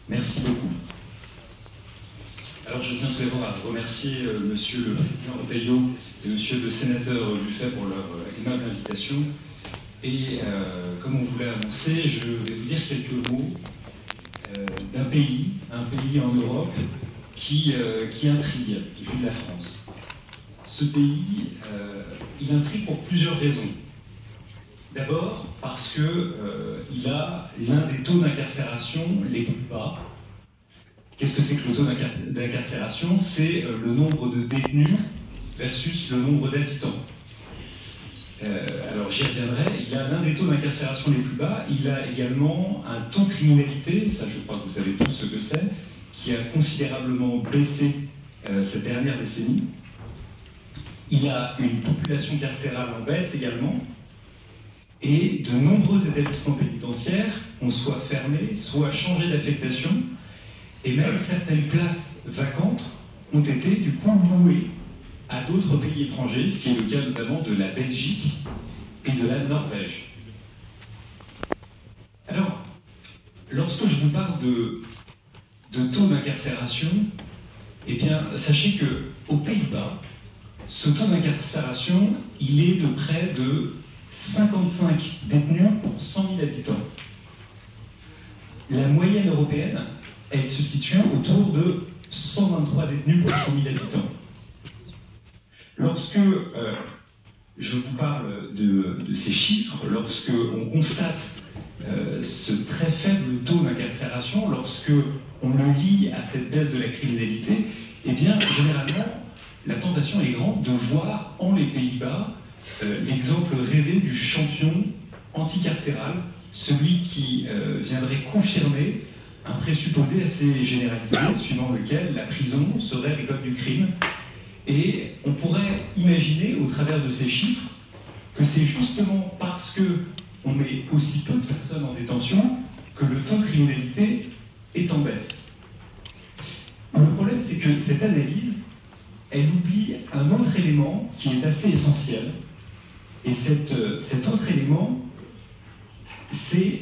Merci beaucoup. Alors je tiens tout d'abord à remercier Monsieur le Président Retailleau et Monsieur le Sénateur Buffet pour leur aimable invitation. Et comme on vous l'a annoncé, je vais vous dire quelques mots d'un pays, un pays en Europe qui intrigue, vu de la France. Ce pays, il intrigue pour plusieurs raisons. D'abord parce qu'il a l'un des taux d'incarcération les plus bas. Qu'est-ce que c'est que le taux d'incarcération? C'est le nombre de détenus versus le nombre d'habitants. Alors j'y reviendrai, il a l'un des taux d'incarcération les plus bas, il a également un taux de criminalité, ça je crois que vous savez tous ce que c'est, qui a considérablement baissé cette dernière décennie. Il a une population carcérale en baisse également, et de nombreux établissements pénitentiaires ont soit fermé, soit changé d'affectation, et même certaines places vacantes ont été du coup louées à d'autres pays étrangers, ce qui est le cas notamment de la Belgique et de la Norvège. Alors, lorsque je vous parle de taux d'incarcération, eh bien, sachez qu'aux Pays-Bas, ce taux d'incarcération, il est de près de 55 détenus pour 100 000 habitants. La moyenne européenne, elle se situe autour de 123 détenus pour 100 000 habitants. Lorsque je vous parle de ces chiffres, lorsque on constate ce très faible taux d'incarcération, lorsque on le lie à cette baisse de la criminalité, eh bien, généralement, la tentation est grande de voir en les Pays-Bas l'exemple rêvé du champion anticarcéral, celui qui viendrait confirmer un présupposé assez généralisé, suivant lequel la prison serait l'école du crime. Et on pourrait imaginer, au travers de ces chiffres, que c'est justement parce qu'on met aussi peu de personnes en détention que le taux de criminalité est en baisse. Le problème, c'est que cette analyse, elle oublie un autre élément qui est assez essentiel. Et cet autre élément, c'est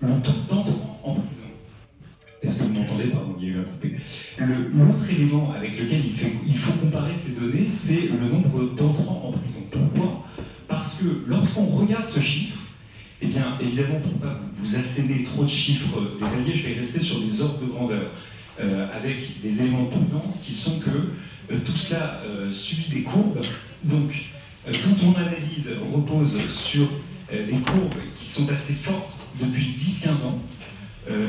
le taux d'entrant en prison. Est-ce que vous m'entendez? Pardon, il y a eu un coupé. L'autre élément avec lequel il faut comparer ces données, c'est le nombre d'entrants en prison. Pourquoi? Parce que lorsqu'on regarde ce chiffre, eh bien, évidemment, pour ne pas vous asséner trop de chiffres détaillés, je vais rester sur des ordres de grandeur, avec des éléments de prudence qui sont que tout cela subit des courbes. Donc, toute mon analyse repose sur des courbes qui sont assez fortes depuis 10-15 ans.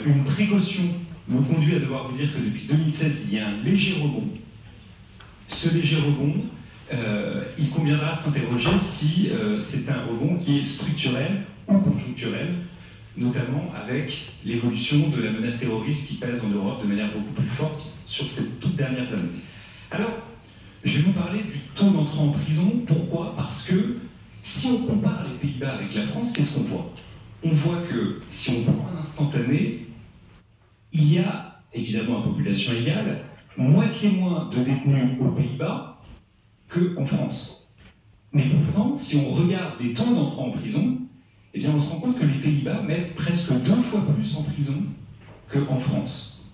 Une précaution me conduit à devoir vous dire que depuis 2016, il y a un léger rebond. Ce léger rebond, il conviendra de s'interroger si c'est un rebond qui est structurel ou conjoncturel, notamment avec l'évolution de la menace terroriste qui pèse en Europe de manière beaucoup plus forte sur ces toutes dernières années. Alors, je vais vous parler du taux d'entrée en prison. Pourquoi? Parce que si on compare les Pays-Bas avec la France, qu'est-ce qu'on voit? On voit que si on prend un instantané, il y a, évidemment à population égale, moitié moins de détenus aux Pays-Bas qu'en France. Mais pourtant, si on regarde les temps d'entrée en prison, eh bien on se rend compte que les Pays-Bas mettent presque 2 fois plus en prison qu'en France.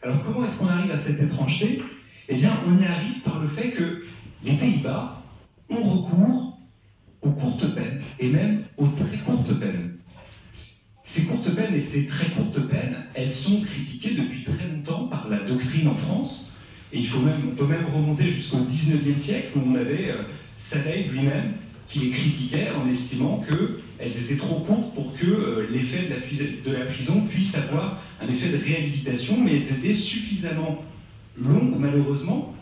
Alors comment est-ce qu'on arrive à cette étrangeté? Eh bien on y arrive par le fait que les Pays-Bas ont recours aux courtes peines, et même aux très courtes peines. Ces courtes peines et ces très courtes peines, elles sont critiquées depuis très longtemps par la doctrine en France. Et on peut même remonter jusqu'au 19e siècle où on avait Saleil lui-même qui les critiquait en estimant qu'elles étaient trop courtes pour que l'effet de la prison puisse avoir un effet de réhabilitation, mais elles étaient suffisamment longues, malheureusement,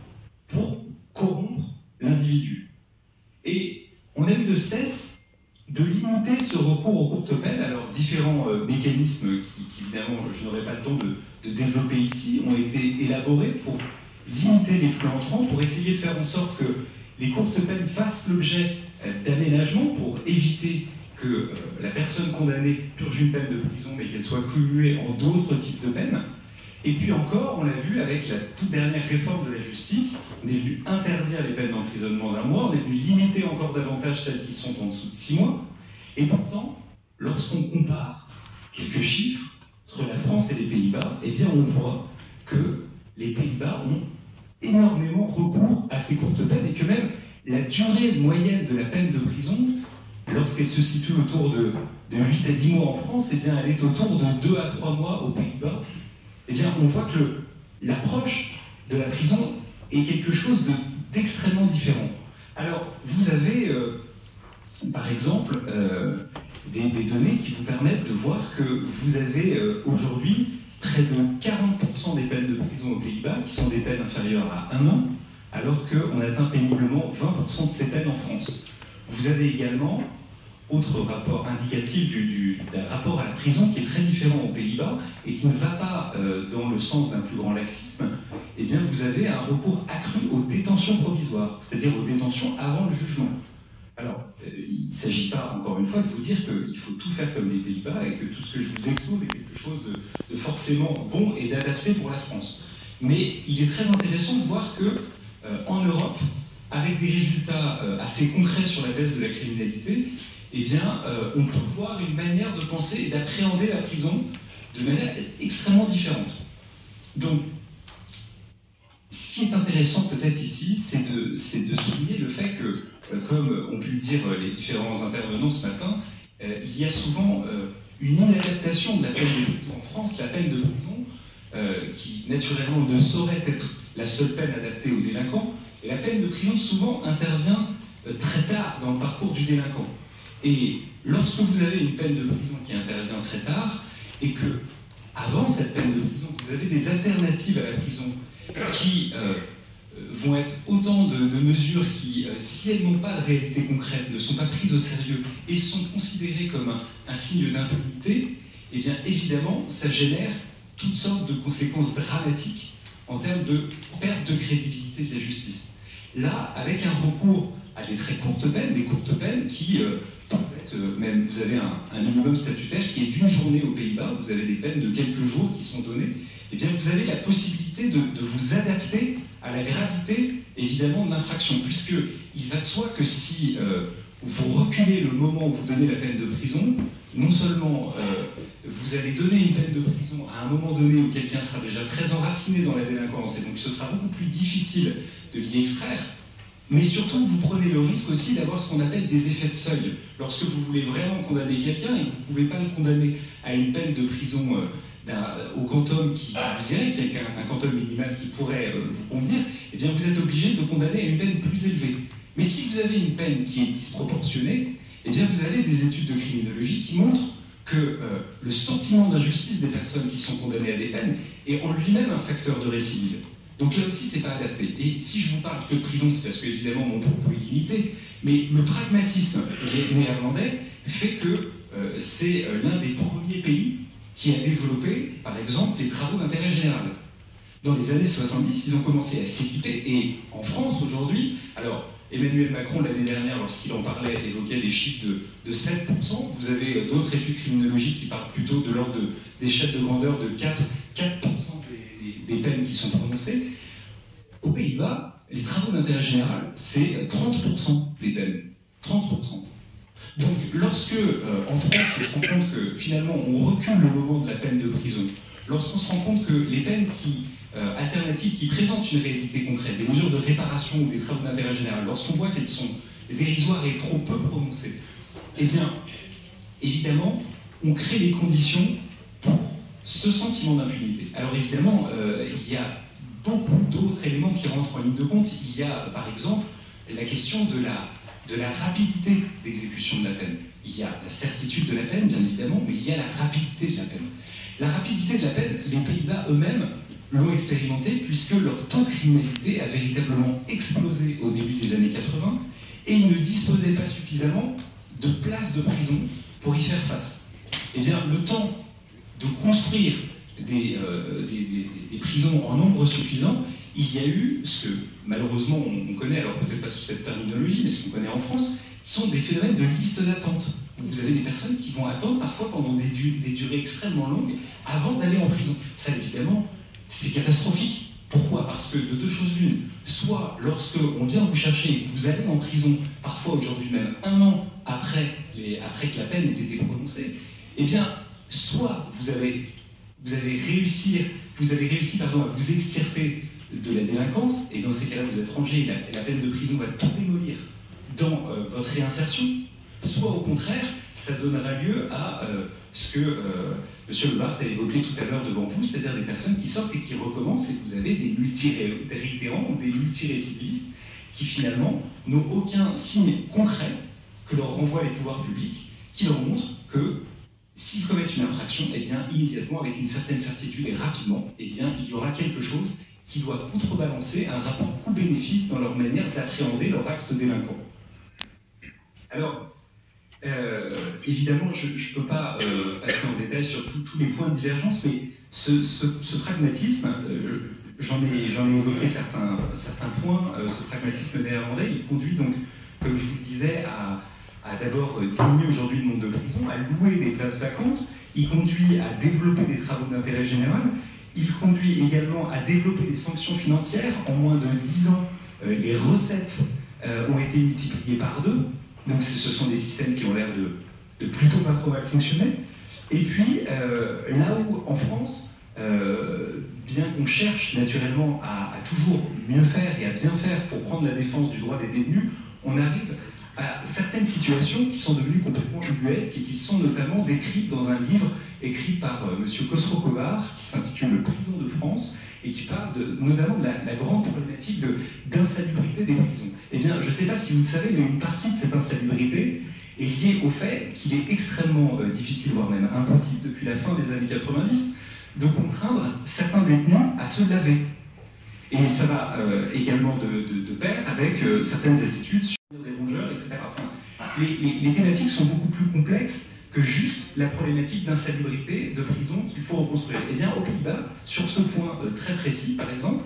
pour corrompre l'individu. Et on a eu de cesse de limiter ce recours aux courtes peines. Alors, différents mécanismes qui, évidemment, je n'aurai pas le temps de développer ici, ont été élaborés pour limiter les flux entrants, pour essayer de faire en sorte que les courtes peines fassent l'objet d'aménagements pour éviter que la personne condamnée purge une peine de prison, mais qu'elle soit cumulée en d'autres types de peines. Et puis encore, on l'a vu avec la toute dernière réforme de la justice, on est venu interdire les peines d'emprisonnement d'1 mois, on est venu limiter encore davantage celles qui sont en dessous de 6 mois. Et pourtant, lorsqu'on compare quelques chiffres, France et les Pays-Bas, eh bien on voit que les Pays-Bas ont énormément recours à ces courtes peines et que même la durée moyenne de la peine de prison, lorsqu'elle se situe autour de 8 à 10 mois en France, eh bien elle est autour de 2 à 3 mois aux Pays-Bas. Eh bien on voit que l'approche de la prison est quelque chose d'extrêmement différent. Alors vous avez par exemple des données qui vous permettent de voir que vous avez aujourd'hui près de 40% des peines de prison aux Pays-Bas qui sont des peines inférieures à 1 an, alors qu'on atteint péniblement 20% de ces peines en France. Vous avez également, autre rapport indicatif d'un rapport à la prison qui est très différent aux Pays-Bas et qui ne va pas dans le sens d'un plus grand laxisme, eh bien vous avez un recours accru aux détentions provisoires, c'est-à-dire aux détentions avant le jugement. Alors, il ne s'agit pas, encore une fois, de vous dire qu'il faut tout faire comme les Pays-Bas et que tout ce que je vous expose est quelque chose de forcément bon et d'adapté pour la France. Mais il est très intéressant de voir que, en Europe, avec des résultats assez concrets sur la baisse de la criminalité, eh bien, on peut voir une manière de penser et d'appréhender la prison de manière extrêmement différente. Donc, ce qui est intéressant peut-être ici, c'est de souligner le fait que, comme ont pu le dire les différents intervenants ce matin, il y a souvent une inadaptation de la peine de prison en France. La peine de prison, qui naturellement ne saurait être la seule peine adaptée aux délinquants, et la peine de prison souvent intervient très tard dans le parcours du délinquant. Et lorsque vous avez une peine de prison qui intervient très tard, et que, avant cette peine de prison, vous avez des alternatives à la prison qui vont être autant de mesures qui, si elles n'ont pas de réalité concrète, ne sont pas prises au sérieux et sont considérées comme un signe d'impunité, eh bien évidemment, ça génère toutes sortes de conséquences dramatiques en termes de perte de crédibilité de la justice. Là, avec un recours à des très courtes peines, des courtes peines qui peuvent être, même vous avez un minimum statutaire qui est d'une journée aux Pays-Bas, vous avez des peines de quelques jours qui sont données, eh bien vous avez la possibilité de vous adapter à la gravité, évidemment, de l'infraction, puisqu'il va de soi que si vous reculez le moment où vous donnez la peine de prison, non seulement vous allez donner une peine de prison à un moment donné où quelqu'un sera déjà très enraciné dans la délinquance, et donc ce sera beaucoup plus difficile de l'y extraire, mais surtout vous prenez le risque aussi d'avoir ce qu'on appelle des effets de seuil. Lorsque vous voulez vraiment condamner quelqu'un et que vous ne pouvez pas le condamner à une peine de prison au quantum qui vous irait, qui est un quantum minimal qui pourrait vous convenir, eh bien vous êtes obligé de le condamner à une peine plus élevée. Mais si vous avez une peine qui est disproportionnée, eh bien vous avez des études de criminologie qui montrent que le sentiment d'injustice des personnes qui sont condamnées à des peines est en lui-même un facteur de récidive. Donc là aussi, c'est pas adapté. Et si je vous parle que de prison, c'est parce que évidemment mon propos est limité, mais le pragmatisme néerlandais fait que c'est l'un des premiers pays qui a développé, par exemple, les travaux d'intérêt général. Dans les années 70, ils ont commencé à s'équiper, et en France aujourd'hui, alors Emmanuel Macron l'année dernière, lorsqu'il en parlait, évoquait des chiffres de 7%, vous avez d'autres études criminologiques qui parlent plutôt de l'ordre d'échelle de grandeur de 4% des peines qui sont prononcées. Aux Pays-Bas, les travaux d'intérêt général, c'est 30% des peines. 30%. Donc, lorsque, en France, on se rend compte que, finalement, on recule le moment de la peine de prison, lorsqu'on se rend compte que les peines alternatives qui présentent une réalité concrète, des mesures de réparation ou des travaux d'intérêt général, lorsqu'on voit qu'elles sont dérisoires et trop peu prononcées, eh bien, évidemment, on crée les conditions pour ce sentiment d'impunité. Alors, évidemment, il y a beaucoup d'autres éléments qui rentrent en ligne de compte. Il y a, par exemple, la question de la rapidité d'exécution de la peine. Il y a la certitude de la peine, bien évidemment, mais il y a la rapidité de la peine. La rapidité de la peine, les Pays-Bas eux-mêmes l'ont expérimenté, puisque leur taux de criminalité a véritablement explosé au début des années 80, et ils ne disposaient pas suffisamment de places de prison pour y faire face. Eh bien, le temps de construire des prisons en nombre suffisant, il y a eu ce que malheureusement on connaît, alors peut-être pas sous cette terminologie, mais ce qu'on connaît en France, qui sont des phénomènes de liste d'attente. Vous avez des personnes qui vont attendre parfois pendant des durées extrêmement longues avant d'aller en prison. Ça, évidemment, c'est catastrophique. Pourquoi? Parce que de deux choses l'une, soit lorsque on vient vous chercher et que vous allez en prison, parfois aujourd'hui même 1 an après que la peine ait été prononcée, eh bien, soit vous avez vous avez réussi pardon, à vous extirper de la délinquance, et dans ces cas-là, vous êtes rangé, et la peine de prison va tout démolir dans votre réinsertion, soit au contraire, ça donnera lieu à ce que M. Le Bars a évoqué tout à l'heure devant vous, c'est-à-dire des personnes qui sortent et qui recommencent, et vous avez des multiréitérants ou des multirécidivistes qui finalement n'ont aucun signe concret que leur renvoient les pouvoirs publics, qui leur montrent que s'ils commettent une infraction, eh bien, immédiatement, avec une certaine certitude et rapidement, eh bien, il y aura quelque chose qui doit contrebalancer un rapport coût-bénéfice dans leur manière d'appréhender leur acte délinquant. Alors, évidemment, je ne peux pas passer en détail sur tous les points de divergence, mais ce pragmatisme, j'en ai évoqué certains points, ce pragmatisme néerlandais, il conduit donc, comme je vous le disais, à d'abord diminuer aujourd'hui le nombre de prisons, à louer des places vacantes, il conduit à développer des travaux d'intérêt général, il conduit également à développer des sanctions financières. En moins de 10 ans, les recettes ont été multipliées par 2, donc ce sont des systèmes qui ont l'air de plutôt pas trop mal fonctionner. Et puis, là où en France, bien qu'on cherche naturellement à toujours mieux faire et à bien faire pour prendre la défense du droit des détenus, on arrive à certaines situations qui sont devenues complètement ubuesques et qui sont notamment décrites dans un livre écrit par M. Khosrow-Kovar qui s'intitule « Le prison de France » et qui parle notamment de la grande problématique d'insalubrité des prisons. Eh bien, je ne sais pas si vous le savez, mais une partie de cette insalubrité est liée au fait qu'il est extrêmement difficile, voire même impossible, depuis la fin des années 90, de contraindre certains détenus à se laver. Et ça va également de pair avec certaines attitudes sur des rongeurs, etc. Enfin, les thématiques sont beaucoup plus complexes que juste la problématique d'insalubrité de prison qu'il faut reconstruire. Eh bien, aux Pays-Bas, sur ce point très précis, par exemple,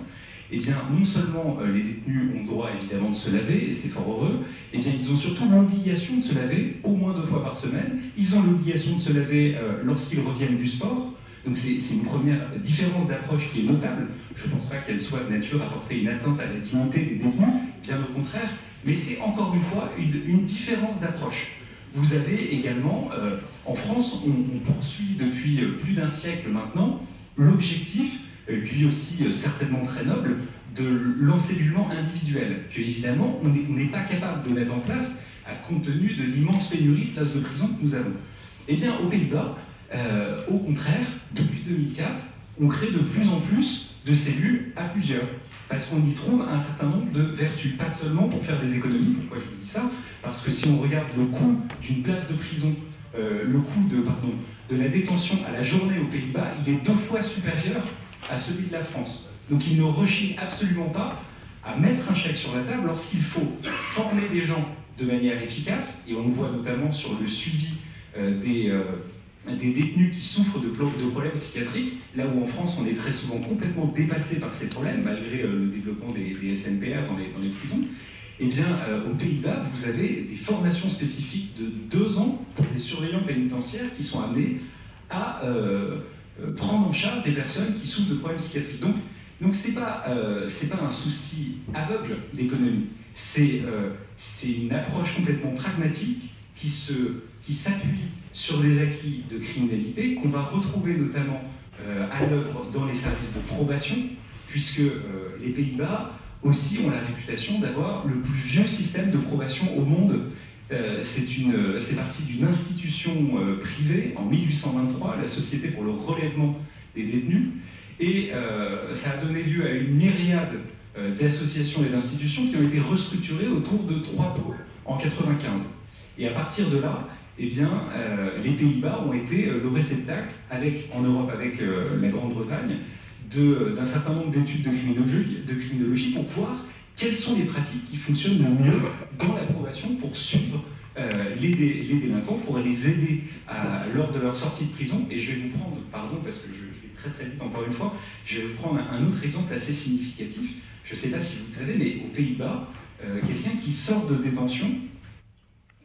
eh bien, non seulement les détenus ont droit évidemment de se laver, et c'est fort heureux, eh bien, ils ont surtout l'obligation de se laver au moins 2 fois par semaine. Ils ont l'obligation de se laver lorsqu'ils reviennent du sport. Donc c'est une première différence d'approche qui est notable. Je ne pense pas qu'elle soit de nature à porter une atteinte à la dignité des détenus, bien au contraire, mais c'est encore une fois une différence d'approche. Vous avez également, en France, on poursuit depuis plus d'1 siècle maintenant l'objectif, lui aussi certainement très noble, de l'encellulement individuel, que évidemment on n'est pas capable de mettre en place compte tenu de l'immense pénurie de places de prison que nous avons. Eh bien, aux Pays-Bas, au contraire, depuis 2004, on crée de plus en plus de cellules à plusieurs, parce qu'on y trouve un certain nombre de vertus, pas seulement pour faire des économies. Pourquoi je vous dis ça? Parce que si on regarde le coût d'une place de prison, le coût de la détention à la journée aux Pays-Bas, il est 2 fois supérieur à celui de la France. Donc il ne rechigne absolument pas à mettre un chèque sur la table lorsqu'il faut former des gens de manière efficace, et on le voit notamment sur le suivi des détenus qui souffrent de problèmes psychiatriques, là où en France on est très souvent complètement dépassé par ces problèmes, malgré le développement des SNPR dans les prisons. Eh bien, aux Pays-Bas, vous avez des formations spécifiques de 2 ans pour les surveillants pénitentiaires qui sont amenés à prendre en charge des personnes qui souffrent de problèmes psychiatriques. Donc c'est pas un souci aveugle d'économie, c'est une approche complètement pragmatique qui s'appuie sur des acquis de criminalité qu'on va retrouver notamment à l'œuvre dans les services de probation, puisque les Pays-Bas aussi ont la réputation d'avoir le plus vieux système de probation au monde. C'est parti d'une institution privée en 1823, la Société pour le relèvement des détenus, et ça a donné lieu à une myriade d'associations et d'institutions qui ont été restructurées autour de 3 pôles en 1995. Et à partir de là, eh bien, les Pays-Bas ont été le réceptacle, en Europe avec la Grande-Bretagne, d'un certain nombre d'études de criminologie pour voir quelles sont les pratiques qui fonctionnent le mieux dans la probation pour suivre les délinquants, pour les aider lors de leur sortie de prison. Et je vais vous prendre, pardon, parce que je vais très très vite encore une fois, je vais vous prendre un autre exemple assez significatif. Je ne sais pas si vous le savez, mais aux Pays-Bas, quelqu'un qui sort de détention,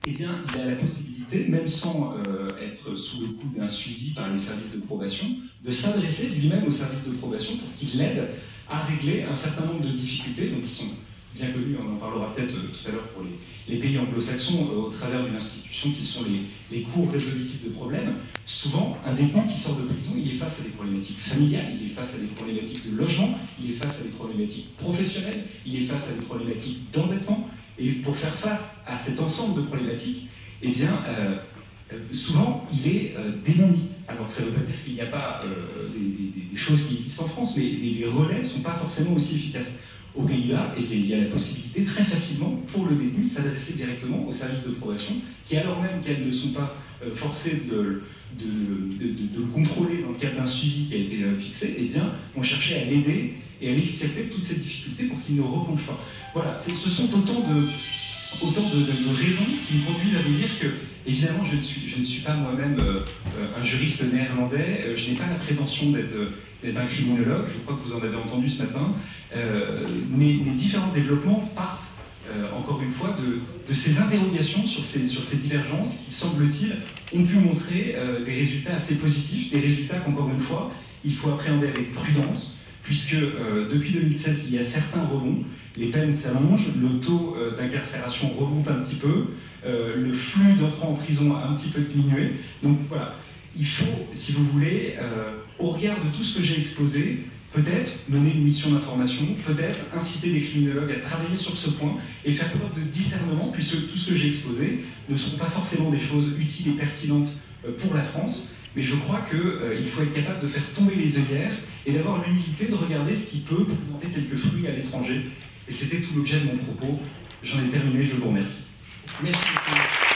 eh bien, il a la possibilité, même sans être sous le coup d'un suivi par les services de probation, de s'adresser lui-même aux services de probation pour qu'ils l'aident à régler un certain nombre de difficultés, donc qui sont bien connu, on en parlera peut-être tout à l'heure pour les pays anglo-saxons, au travers d'une institution qui sont les cours résolutives de problèmes. Souvent, un détenu qui sort de prison, il est face à des problématiques familiales, il est face à des problématiques de logement, il est face à des problématiques professionnelles, il est face à des problématiques d'endettement. Et pour faire face à cet ensemble de problématiques, eh bien, souvent, il est démuni. Alors que ça ne veut pas dire qu'il n'y a pas des choses qui existent en France, mais les relais ne sont pas forcément aussi efficaces. Aux Pays-Bas, eh bien, il y a la possibilité très facilement pour le détenu de s'adresser directement aux services de probation, qui alors même qu'elles ne sont pas forcées de le contrôler dans le cadre d'un suivi qui a été fixé, eh bien, vont chercher à l'aider et à l'extirper de toutes ces difficultés pour qu'il ne replonge pas. Voilà, ce sont autant de raisons qui me conduisent à vous dire que, évidemment, je ne suis pas moi-même un juriste néerlandais, je n'ai pas la prétention d'être un criminologue, je crois que vous en avez entendu ce matin, mais mes différents développements partent, encore une fois, de ces interrogations sur ces divergences qui, semble-t-il, ont pu montrer des résultats assez positifs, des résultats qu'encore une fois, il faut appréhender avec prudence, puisque depuis 2016, il y a certains rebonds, les peines s'allongent, le taux d'incarcération remonte un petit peu, le flux d'entrants en prison a un petit peu diminué. Donc voilà, il faut, si vous voulez, au regard de tout ce que j'ai exposé, peut-être mener une mission d'information, peut-être inciter des criminologues à travailler sur ce point et faire preuve de discernement, puisque tout ce que j'ai exposé ne seront pas forcément des choses utiles et pertinentes pour la France, mais je crois qu'il faut être capable de faire tomber les œillères et d'avoir l'humilité de regarder ce qui peut présenter quelques fruits à l'étranger. Et c'était tout l'objet de mon propos. J'en ai terminé, je vous remercie. Merci beaucoup.